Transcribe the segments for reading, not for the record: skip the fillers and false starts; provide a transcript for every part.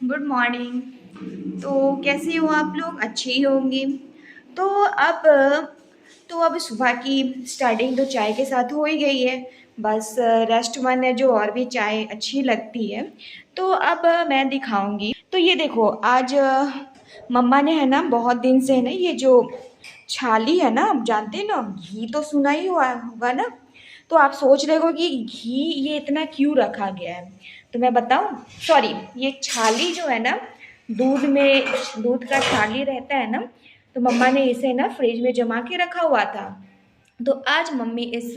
Good morning. तो कैसे हो आप लोग? अच्छे ही होंगे। तो अब तो अब सुबह की स्टार्टिंग तो चाय के साथ हो ही गई है। बस रेस्ट वन है जो और भी चाय अच्छी लगती है। तो अब मैं दिखाऊंगी। तो ये देखो आज मम्मा ने है ना बहुत दिन से है ना ये जो छाली है ना, आप जानते हैं ना, घी तो सुना ही हुआ होगा ना। तो आप सोच रहे हो कि घी ये इतना क्यों रखा गया है। तो मैं बताऊं, सॉरी, ये छाली जो है ना, दूध में दूध का छाली रहता है ना, तो मम्मा ने इसे ना फ्रिज में जमा के रखा हुआ था। तो आज मम्मी इस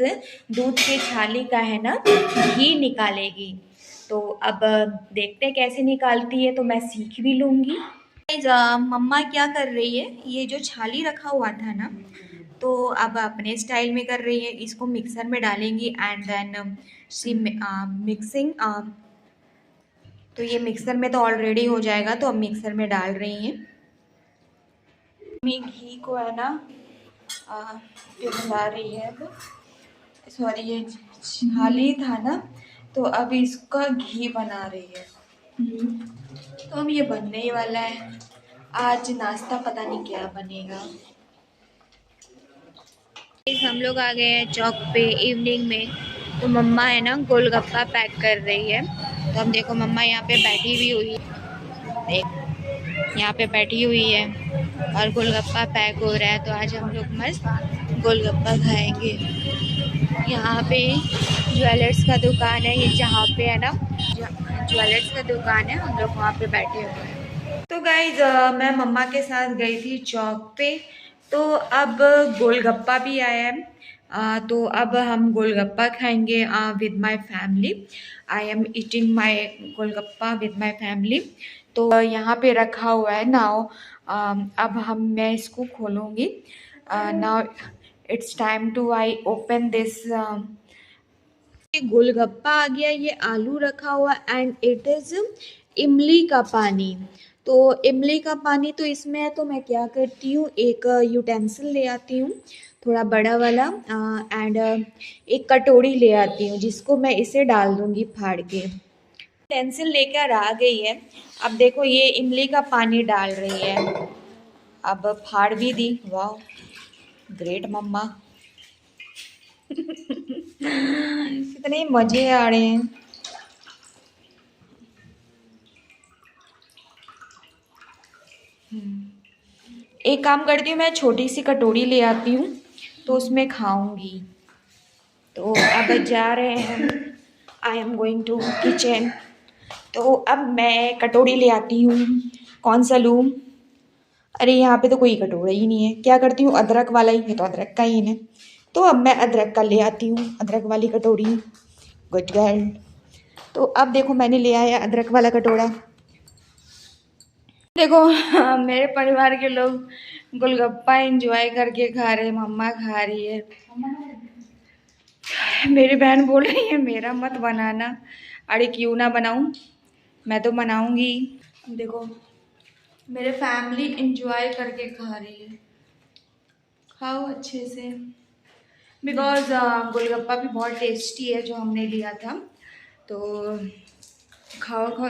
दूध के छाली का है ना घी निकालेगी। तो अब देखते हैं कैसे निकालती है, तो मैं सीख भी लूंगी। Guys, मम्मा क्या कर रही है, ये जो छाली रखा हुआ था ना, तो अब अपने स्टाइल में कर रही है। इसको मिक्सर में डालेंगी एंड देन शी मिक्सिंग। तो ये मिक्सर में तो ऑलरेडी हो जाएगा, तो अब मिक्सर में डाल रही हैं। मम्मी घी को है ना पिघला रही है। अब सॉरी, ये छाली था ना, तो अब इसका घी बना रही है। तो अब ये बनने ही वाला है। आज नाश्ता पता नहीं क्या बनेगा। हम लोग आ गए हैं चौक पे इवनिंग में। तो मम्मा है ना गोलगप्पा पैक कर रही है। तो हम देखो मम्मा यहाँ पे बैठी हुई हुई यहाँ पे बैठी हुई है और गोलगप्पा पैक हो रहा है। तो आज हम लोग मस्त गोलगप्पा खाएंगे। यहाँ पे ज्वेलर्स का दुकान है, ये जहाँ पे है ना ज्वेलर्स का दुकान है, हम लोग वहाँ पे बैठे हुए हैं। तो गाइज मैं मम्मा के साथ गई थी चौक पे। तो अब गोलगप्पा भी आया है। तो अब हम गोलगप्पा खाएंगे with my family. I am eating my golgappa with my family. तो यहाँ पे रखा हुआ है नाउ। अब मैं इसको खोलूँगी। Now it's time to I open this. ये गोलगप्पा आ गया, ये आलू रखा हुआ एंड इट इज इमली का पानी। तो इमली का पानी तो इसमें है, तो मैं क्या करती हूँ, एक यूटेंसिल ले आती हूँ थोड़ा बड़ा वाला एंड एक कटोरी ले आती हूँ जिसको मैं इसे डाल दूँगी फाड़ के। यूटेंसिल लेकर आ गई है। अब देखो ये इमली का पानी डाल रही है। अब फाड़ भी दी। वाह, ग्रेट मम्मा। कितने मजे आ रहे हैं। एक काम करती हूँ, मैं छोटी सी कटोरी ले आती हूँ तो उसमें खाऊंगी। तो अब जा रहे हैं हम। I am going to kitchen. तो अब मैं कटोरी ले आती हूँ। कौन सा लूँ? अरे यहाँ पे तो कोई कटोरा ही नहीं है। क्या करती हूँ, अदरक वाला ही है, तो अदरक का ही है। तो अब मैं अदरक का ले आती हूँ, अदरक वाली कटोरी। Good girl. तो अब देखो मैंने ले आया अदरक वाला कटोरा। देखो मेरे परिवार के लोग गोलगप्पा एंजॉय करके खा रहे हैं, मम्मा खा रही है। मेरी बहन बोल रही है मेरा मत बनाना। अरे क्यों ना बनाऊं, मैं तो बनाऊंगी। देखो मेरे फैमिली एंजॉय करके खा रही है। खाओ अच्छे से, बिकॉज गोलगप्पा भी बहुत टेस्टी है जो हमने लिया था। तो खाओ खाओ।